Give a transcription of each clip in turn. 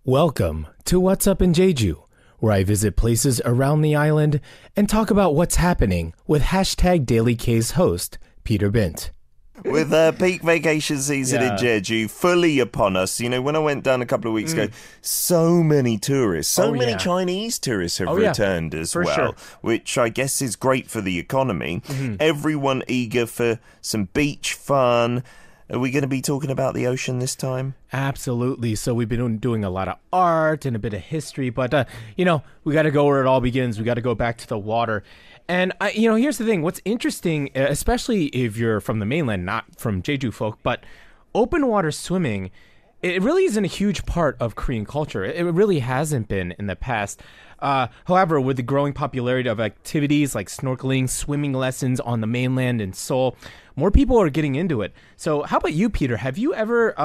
Welcome to What's Up in Jeju, where I visit places around the island and talk about what's happening with hashtag Daily K's host, Peter Bint. With peak vacation season in Jeju fully upon us, you know, when I went down a couple of weeks ago, so many tourists, so many Chinese tourists have returned as well, which I guess is great for the economy. Everyone eager for some beach fun. Are we going to be talking about the ocean this time? Absolutely. So we've been doing a lot of art and a bit of history, but, you know, we got to go where it all begins. We got to go back to the water. And, you know, here's the thing. What's interesting, especially if you're from the mainland, not from Jeju folk, but open water swimming, it really isn't a huge part of Korean culture. It really hasn't been in the past. However, with the growing popularity of activities like snorkeling, swimming lessons on the mainland in Seoul, more people are getting into it. So how about you, Peter? Have you ever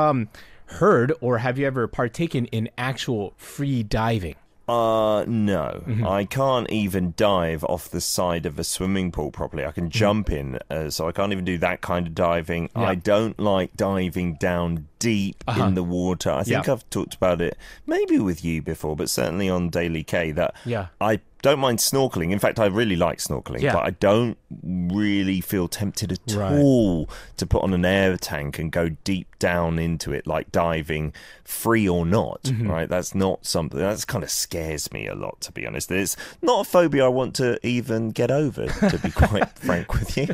heard or have you ever partaken in actual free diving? No. I can't even dive off the side of a swimming pool properly. I can jump in, so I can't even do that kind of diving. I don't like diving down deep in the water. I think I've talked about it maybe with you before, but certainly on Daily K that I don't mind snorkeling. In fact, I really like snorkeling, but I don't really feel tempted at all to put on an air tank and go deep down into it, like diving, free or not, right? That's not something, that's kind of scares me a lot, to be honest. It's not a phobia I want to even get over, to be quite frank with you.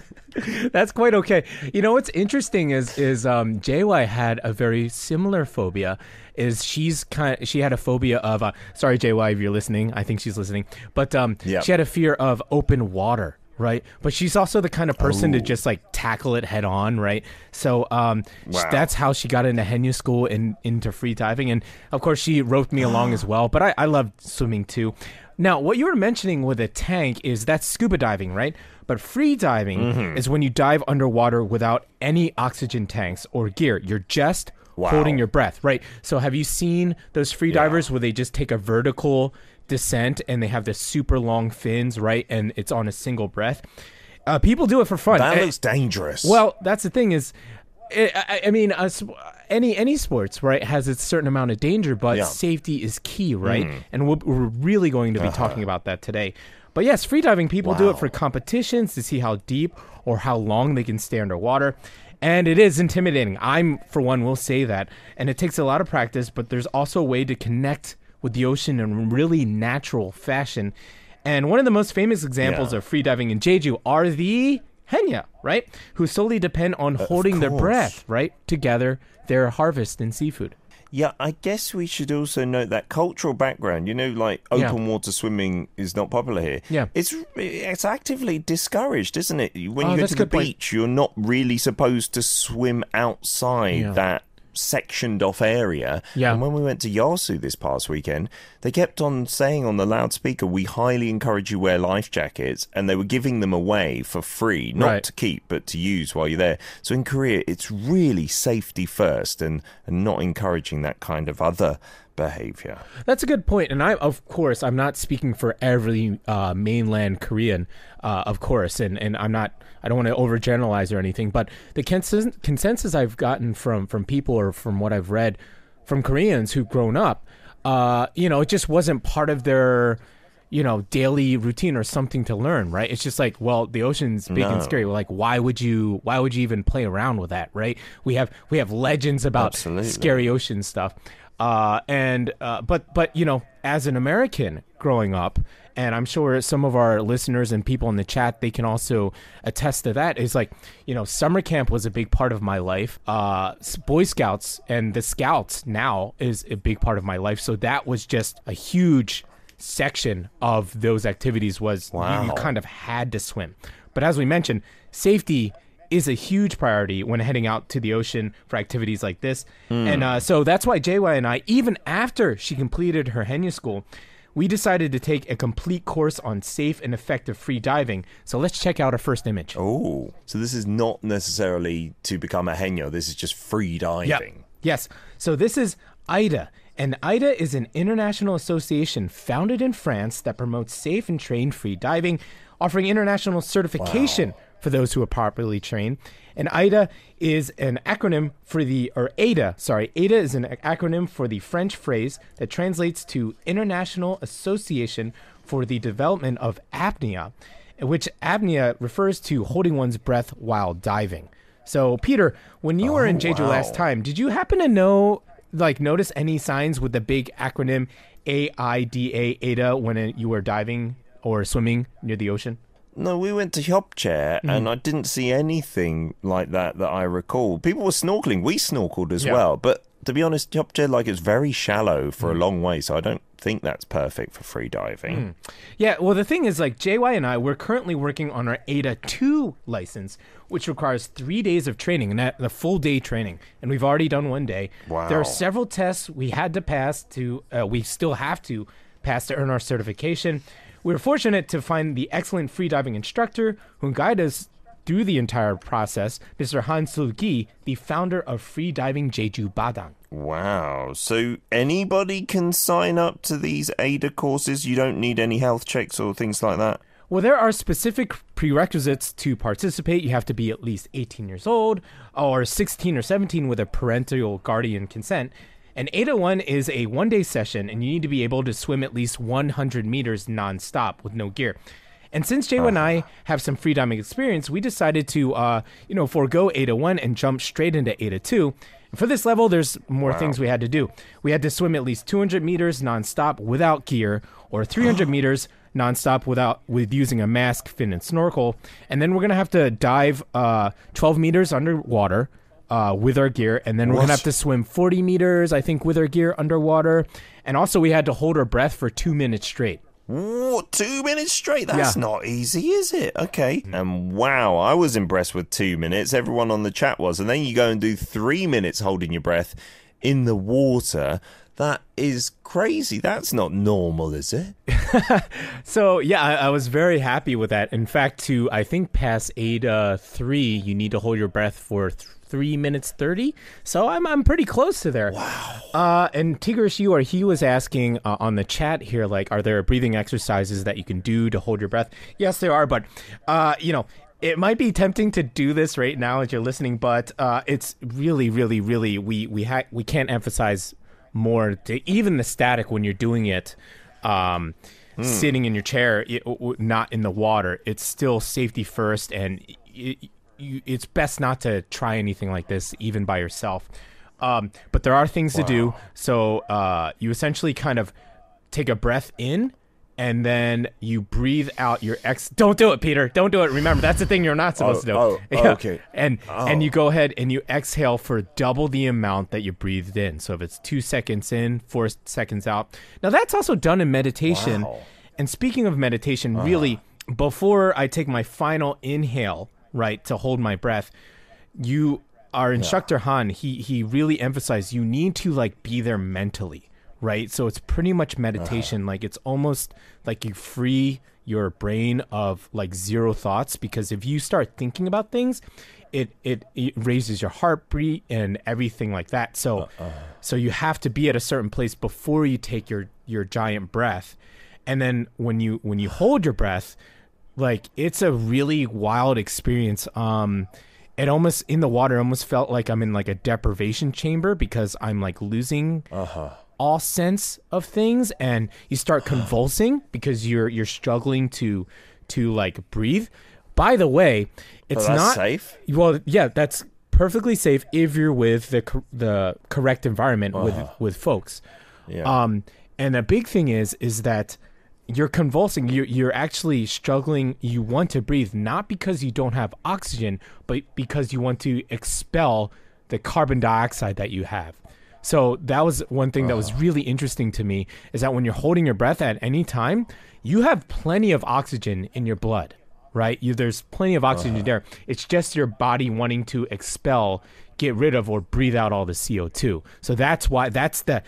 That's quite okay. You know, what's interesting is JY had a very similar phobia. She had a phobia of sorry JY if you're listening, I think she's listening, but she had a fear of open water, right? But she's also the kind of person to just like tackle it head on, right? So that's how she got into Henya school and into free diving, and of course she roped me along as well. But I love swimming too. Now, what you were mentioning with a tank is that's scuba diving, right? But free diving is when you dive underwater without any oxygen tanks or gear. You're just holding your breath, right? So have you seen those free divers where they just take a vertical descent and they have this super long fins, right? And it's on a single breath. People do it for fun. That looks dangerous. Well, that's the thing is, I mean, any sports, right, has a certain amount of danger, but safety is key, right? And we're really going to be talking about that today. But yes, freediving, people do it for competitions to see how deep or how long they can stay underwater. And it is intimidating. I'm, for one, will say that. And it takes a lot of practice, but there's also a way to connect with the ocean in a really natural fashion. And one of the most famous examples of freediving in Jeju are the Henya, right? Who solely depend on holding their breath, right? To gather their harvest in seafood. Yeah, I guess we should also note that cultural background. You know, like open water swimming is not popular here. Yeah. It's actively discouraged, isn't it? When you go to the beach, you're not really supposed to swim outside that sectioned off area. And when we went to Yasu this past weekend, they kept on saying on the loudspeaker, we highly encourage you wear life jackets, and they were giving them away for free, not to keep but to use while you're there. So in Korea it's really safety first and not encouraging that kind of other behavior. That's a good point. And of course, I'm not speaking for every mainland Korean, of course, and I don't want to overgeneralize or anything, but the consensus I've gotten from people or from what I've read from Koreans who've grown up, you know, it just wasn't part of their, you know, daily routine or something to learn, right? It's just like, well, the ocean's big and scary. Well, like, why would you even play around with that, right? We have legends about scary ocean stuff. But you know, as an American growing up, and I'm sure some of our listeners and people in the chat, they can also attest to that, is like, you know, summer camp was a big part of my life. Boy Scouts and the Scouts now is a big part of my life. So that was just a huge section of those activities was you kind of had to swim. But as we mentioned, safety is a huge priority when heading out to the ocean for activities like this. And so that's why JY and I, even after she completed her Henya school, we decided to take a complete course on safe and effective free diving. So let's check out our first image. Oh, so this is not necessarily to become a Henya. This is just free diving. Yep. Yes. So this is IDA. And IDA is an international association founded in France that promotes safe and trained free diving, offering international certification for those who are properly trained. And AIDA is an acronym for AIDA is an acronym for the French phrase that translates to International Association for the Development of Apnea, which apnea refers to holding one's breath while diving. So, Peter, when you were in Jeju last time, did you happen to notice any signs with the big acronym AIDA when you were diving or swimming near the ocean? No, we went to Hyopchae, and I didn't see anything like that I recall. People were snorkeling. We snorkeled as well. But to be honest, Hyopchae, it's very shallow for a long way, so I don't think that's perfect for free diving. Yeah, well, the thing is, JY and I, we're currently working on our AIDA 2 license, which requires 3 days of training, and the full day training. And we've already done 1 day. Wow. There are several tests we had to pass we still have to pass to earn our certification. We were fortunate to find the excellent freediving instructor who guided us through the entire process, Mr. Han Sul-gi, the founder of Freediving Jeju Badang. Wow. So anybody can sign up to these AIDA courses? You don't need any health checks or things like that? Well, there are specific prerequisites to participate. You have to be at least 18 years old or 16 or 17 with a parental guardian consent. And AIDA 1 is a 1-day session, and you need to be able to swim at least 100 meters nonstop with no gear. And since Jay and I have some freediving experience, we decided to, forego AIDA 1 and jump straight into AIDA 2. And for this level, there's more things we had to do. We had to swim at least 200 meters nonstop without gear, or 300 meters nonstop with using a mask, fin, and snorkel. And then we're going to have to dive 12 meters underwater with our gear, and then we're going to have to swim 40 meters, I think, with our gear underwater. And also we had to hold our breath for 2 minutes straight. What, 2 minutes straight? That's not easy, is it? Okay. And wow, I was impressed with 2 minutes. Everyone on the chat was. And then you go and do 3 minutes holding your breath in the water. That is crazy. That's not normal, is it? So, yeah, I was very happy with that. In fact, to, I think, pass AIDA 3, you need to hold your breath for 3 minutes 30. So I'm pretty close to there. Wow. And Tigrish, he was asking on the chat here, are there breathing exercises that you can do to hold your breath? Yes, there are. But, it might be tempting to do this right now as you're listening, but it's really, really, really, we can't emphasize more to even the static when you're doing it sitting in your chair, not in the water. It's still safety first, and it's best not to try anything like this even by yourself, but there are things to do. So you essentially kind of take a breath in, and then you breathe out your Don't do it, Peter. Don't do it. Remember, that's the thing you're not supposed to do. Okay. And you go ahead and you exhale for double the amount that you breathed in. So if it's 2 seconds in, 4 seconds out. Now, that's also done in meditation. Wow. And speaking of meditation, really, before I take my final inhale, to hold my breath, our instructor, Han, he really emphasized you need to, be there mentally. Right. So it's pretty much meditation. It's almost like you free your brain of zero thoughts, because if you start thinking about things, it raises your heartbeat and everything like that. So you have to be at a certain place before you take your giant breath. And then when you hold your breath, it's a really wild experience. It almost in the water almost felt like I'm in a deprivation chamber, because I'm losing all sense of things, and you start convulsing because you're struggling to breathe. By the way, it's not safe. Well, yeah, that's perfectly safe if you're with the correct environment with folks. Yeah. And the big thing is that you're convulsing. You're actually struggling. You want to breathe, not because you don't have oxygen, but because you want to expel the carbon dioxide that you have. So that was one thing that was really interesting to me, is that when you're holding your breath at any time, you have plenty of oxygen in your blood, right? There's plenty of oxygen there. It's just your body wanting to expel, get rid of, or breathe out all the CO2. So that's why that's the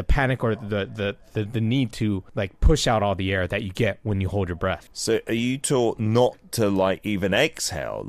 panic, or the need to push out all the air that you get when you hold your breath. So are you taught not to even exhale?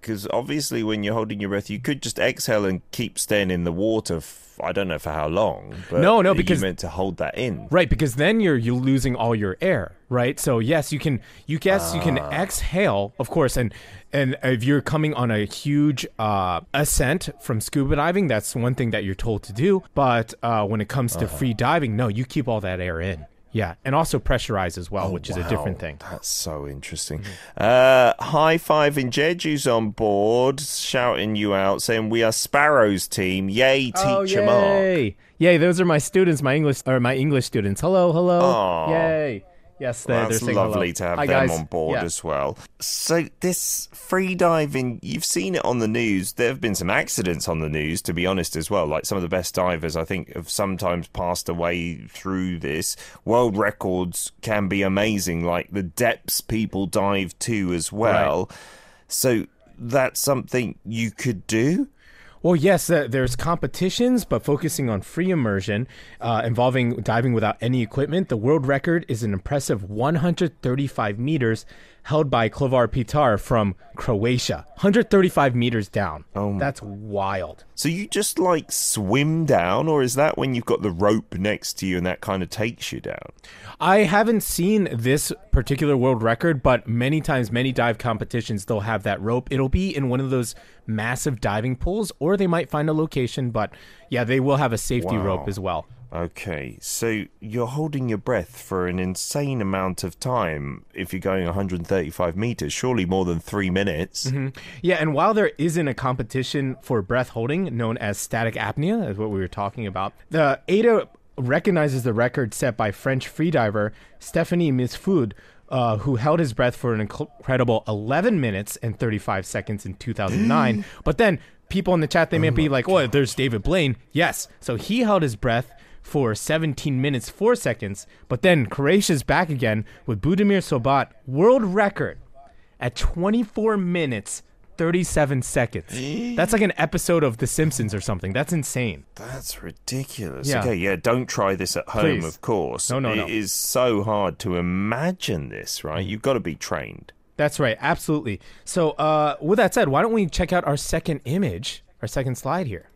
Because obviously when you're holding your breath, you could just exhale and keep staying in the water. I don't know for how long. But no, because you're meant to hold that in. Right, because then you're losing all your air, right? So yes, you can exhale, of course, and if you're coming on a huge ascent from scuba diving, that's one thing that you're told to do. But when it comes to free diving, no, you keep all that air in. Yeah, and also pressurize as well, which is a different thing. That's so interesting. High five in Jeju's on board, shouting you out, saying we are Sparrow's team. Yay, teacher Mark. Yay, those are my students, my English students. Hello. Aww. Yay. Yes, they're saying lovely hello. to have Hi, them guys. on board as well. So this free diving, you've seen it on the news. There have been some accidents on the news, to be honest, as well. Like some of the best divers, I think, have sometimes passed away through this. World records can be amazing, like the depths people dive to as well. Right. So that's something you could do? Well, yes, there's competitions, but focusing on free immersion involving diving without any equipment. The world record is an impressive 135 meters held by Klovar Pitar from Croatia. 135 meters down. Oh, that's wild. So you just like swim down, or is that when you've got the rope next to you and that kind of takes you down? I haven't seen this particular world record, but many times, many dive competitions, they'll have that rope. It'll be in one of those massive diving pools, or they might find a location, but yeah, they will have a safety rope as well. Okay, so you're holding your breath for an insane amount of time if you're going 135 meters, surely more than 3 minutes. Mm-hmm. Yeah, and while there isn't a competition for breath holding, known as static apnea, is what we were talking about, the ADA recognizes the record set by French freediver Stéphanie Misfoud, who held his breath for an incredible 11 minutes and 35 seconds in 2009. But then people in the chat, they may be like, oh, there's David Blaine. Yes, so he held his breath for 17 minutes, 4 seconds. But then Croatia's back again with Budimir Sobat, world record at 24 minutes, 37 seconds. That's like an episode of The Simpsons or something. That's insane. That's ridiculous. Yeah. Okay, yeah, don't try this at home, of course. No. It is so hard to imagine this, right? You've got to be trained. That's right, absolutely. So with that said, why don't we check out our second image, our second slide here.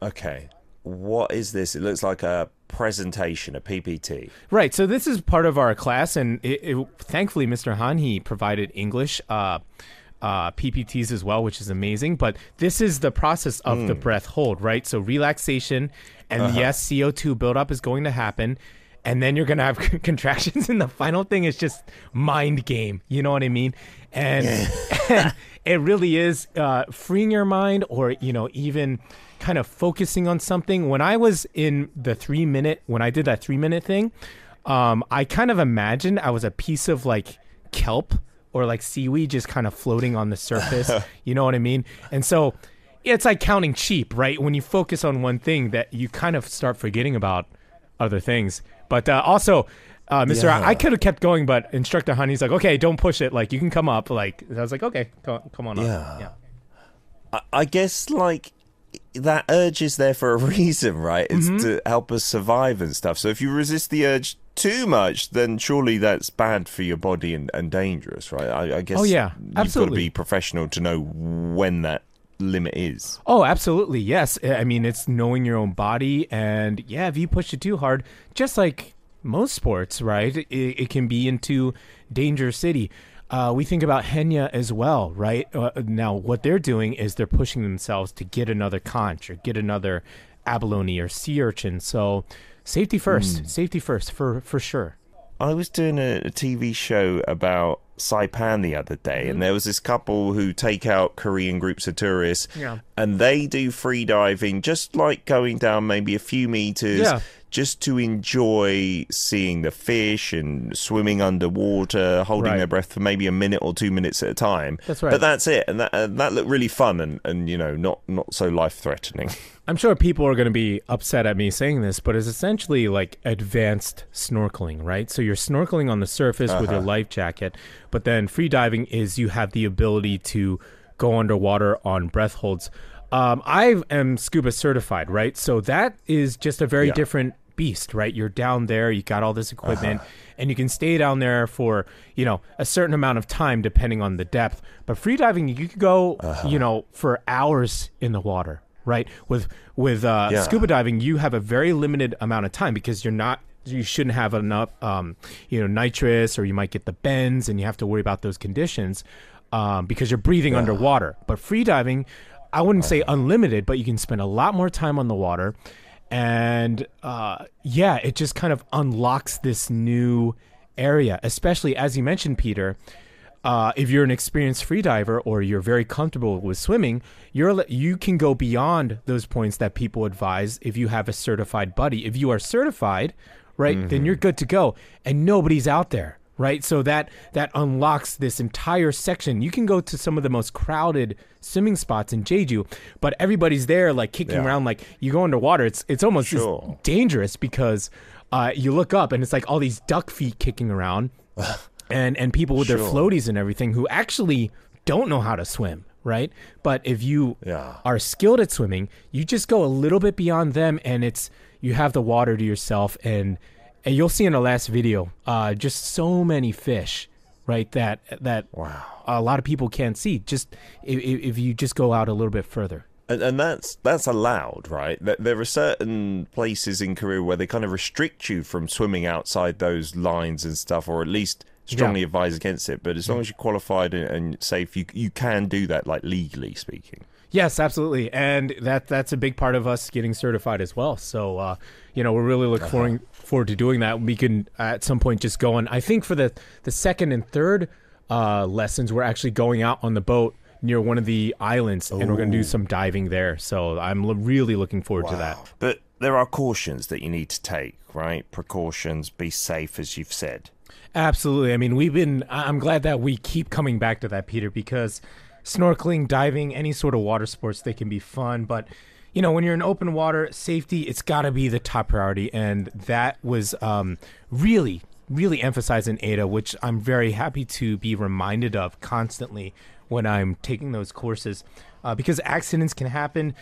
Okay. What is this? It looks like a presentation, a PPT. Right. So this is part of our class, and thankfully, Mr. Han, he provided English PPTs as well, which is amazing. But this is the process of the breath hold, right? So relaxation, and yes, CO2 buildup is going to happen, and then you're going to have contractions, and the final thing is just mind game. You know what I mean? And, and it really is freeing your mind, or even kind of focusing on something. When I was in the 3 minute, when I did that 3 minute thing, I kind of imagined I was a piece of like kelp or like seaweed just kind of floating on the surface. You know what I mean? And so it's like counting sheep, right? When you focus on one thing, that you kind of start forgetting about other things. But also, Mr. I could have kept going, but Instructor Honey's like, okay, don't push it. Like, you can come up. Like, I was like, okay, come on up. Yeah. I guess, like, that urge is there for a reason, right? It's to help us survive and stuff. So if you resist the urge too much, then surely that's bad for your body and dangerous, right? I guess absolutely. You've got to be professional to know when that limit is. Oh, absolutely, yes. I mean, it's knowing your own body, and yeah, if you push it too hard, just like most sports, right, it can be into danger city. We think about Henya as well, right? Now, what they're doing is they're pushing themselves to get another conch or get another abalone or sea urchin. So safety first, for sure. I was doing a TV show about Saipan the other day, and there was this couple who take out Korean groups of tourists, and they do free diving, just like going down maybe a few meters, just to enjoy seeing the fish and swimming underwater, holding their breath for maybe a minute or 2 minutes at a time. That's right. But that's it, and that looked really fun and not so life-threatening. I'm sure people are going to be upset at me saying this, but it's essentially like advanced snorkeling, right? So you're snorkeling on the surface with your life jacket, but then free diving is you have the ability to go underwater on breath holds. I am scuba certified, right? So that is just a very different beast, right? You're down there, you got all this equipment, and you can stay down there for, a certain amount of time depending on the depth. But freediving, you could go, for hours in the water, right? With scuba diving, you have a very limited amount of time because you shouldn't have enough, nitrous, or you might get the bends, and you have to worry about those conditions because you're breathing underwater. But freediving, I wouldn't say unlimited, but you can spend a lot more time on the water. And it just kind of unlocks this new area, especially as you mentioned, Peter. If you're an experienced freediver or you're very comfortable with swimming, you can go beyond those points that people advise if you have a certified buddy. If you are certified, right, then you're good to go, and nobody's out there, right? So that unlocks this entire section. You can go to some of the most crowded swimming spots in Jeju, but everybody's there like kicking around. Like you go underwater, it's almost just dangerous because you look up and it's like all these duck feet kicking around and people with their floaties and everything who actually don't know how to swim, right? But if you are skilled at swimming, you just go a little bit beyond them, and you have the water to yourself, and you'll see in the last video, just so many fish, right? That a lot of people can't see. Just if you just go out a little bit further. And that's allowed, right? There are certain places in Korea where they kind of restrict you from swimming outside those lines and stuff, or at least strongly advise against it. But as long as you're qualified and safe, you can do that, like legally speaking. Yes, absolutely. And that's a big part of us getting certified as well. So, we're really looking forward to doing that. We can, at some point, just go on. I think for the second and third lessons, we're actually going out on the boat near one of the islands, and we're going to do some diving there. So I'm really looking forward to that. But there are cautions that you need to take, right? Precautions, be safe, as you've said. Absolutely. I mean, I'm glad that we keep coming back to that, Peter, because snorkeling, diving, any sort of water sports, they can be fun. But, when you're in open water, safety, it's got to be the top priority. And that was really, really emphasized in ADA, which I'm very happy to be reminded of constantly when I'm taking those courses, because accidents can happen.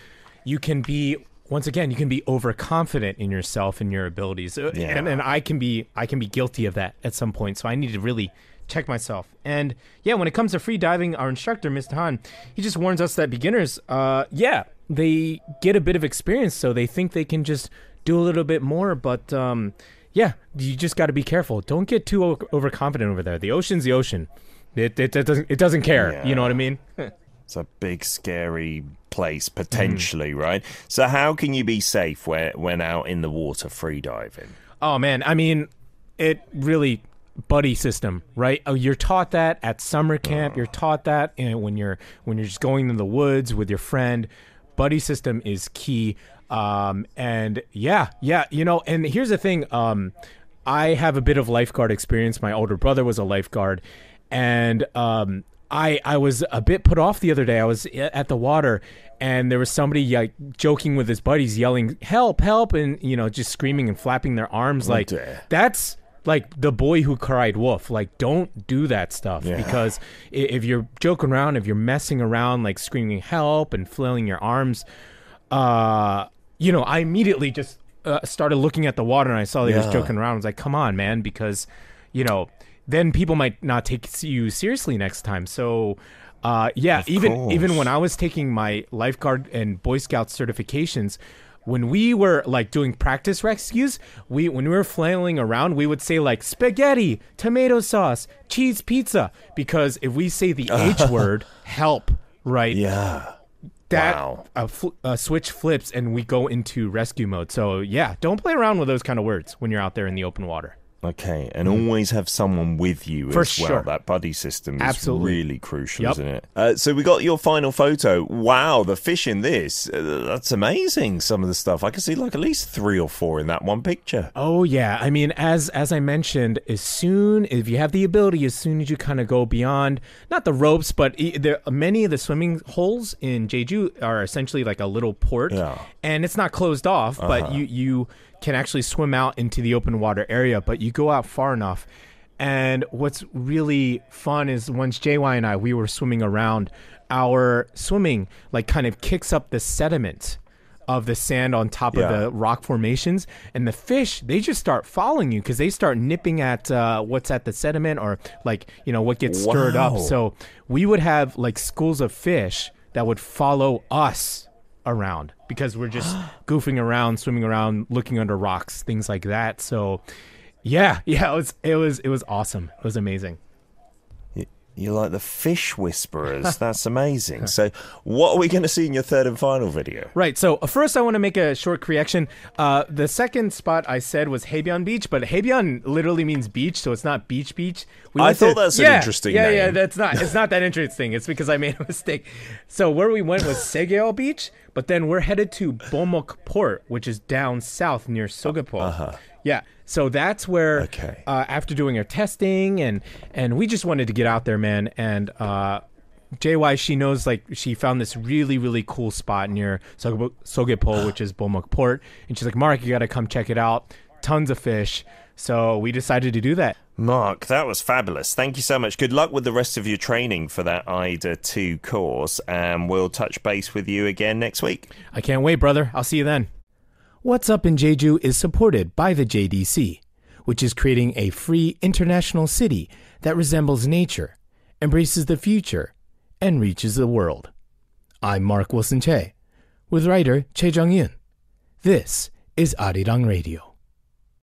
You can be overconfident in yourself and your abilities, and I can be guilty of that at some point. So I need to really check myself. And when it comes to free diving, our instructor, Mr. Han, he just warns us that beginners, they get a bit of experience, so they think they can just do a little bit more. But you just got to be careful. Don't get too overconfident over there. The ocean's the ocean. It doesn't care. Yeah. You know what I mean? It's a big, scary place, potentially, right? So how can you be safe when out in the water free diving? Oh, man. I mean, it really... buddy system, right? Oh, you're taught that at summer camp. You're taught that when you're just going in the woods with your friend. Buddy system is key. And and here's the thing. I have a bit of lifeguard experience. My older brother was a lifeguard, and I was a bit put off the other day. I was at the water, and there was somebody joking with his buddies, yelling, "Help, help," and, just screaming and flapping their arms. Like, that's like the boy who cried wolf. Like, don't do that stuff, because if you're joking around, if you're messing around, like screaming help and flailing your arms, I immediately just started looking at the water, and I saw that he was joking around. I was like, come on, man, because, then people might not take you seriously next time. So, even when I was taking my lifeguard and Boy Scout certifications, when we were like doing practice rescues, when we were flailing around, we would say like spaghetti, tomato sauce, cheese pizza, because if we say the H word, help, right? Yeah. That switch flips and we go into rescue mode. So don't play around with those kind of words when you're out there in the open water. Okay, and always have someone with you as well. Sure. That buddy system is really crucial, isn't it? So we got your final photo. Wow, the fish in this, that's amazing, some of the stuff. I can see like at least 3 or 4 in that one picture. Oh, yeah. I mean, as I mentioned, if you have the ability, as soon as you kind of go beyond, not the ropes, but many of the swimming holes in Jeju are essentially like a little port. Yeah. And it's not closed off, but you can actually swim out into the open water area, but you go out far enough. And what's really fun is once JY and we were swimming around, our swimming like kind of kicks up the sediment of the sand on top of the rock formations, and the fish, they just start following you because they start nipping at what's at the sediment, or like, you know, what gets stirred up. So we would have like schools of fish that would follow us around because we're just goofing around, swimming around, looking under rocks, things like that. So it was awesome. It was amazing. You're like the fish whisperers. That's amazing. So what are we going to see in your third and final video? Right. So first I want to make a short correction. The second spot I said was Haebyeon Beach, but Haebyeon literally means beach, so it's not beach. I thought that's an interesting name. Yeah, it's not that interesting. It's because I made a mistake. So where we went was Segeo Beach, but then we're headed to Bomok Port, which is down south near Sogepol. Yeah, so that's where after doing our testing and we just wanted to get out there, man. And JY, she knows, like, she found this really, really cool spot near Sogepol, which is Bomok Port. And she's like, Mark, you got to come check it out. Tons of fish. So we decided to do that. Mark, that was fabulous. Thank you so much. Good luck with the rest of your training for that IDA 2 course. And we'll touch base with you again next week. I can't wait, brother. I'll see you then. What's Up in Jeju is supported by the JDC, which is creating a free international city that resembles nature, embraces the future, and reaches the world. I'm Mark Wilson Che, with writer Che Jung-yun. This is Arirang Radio.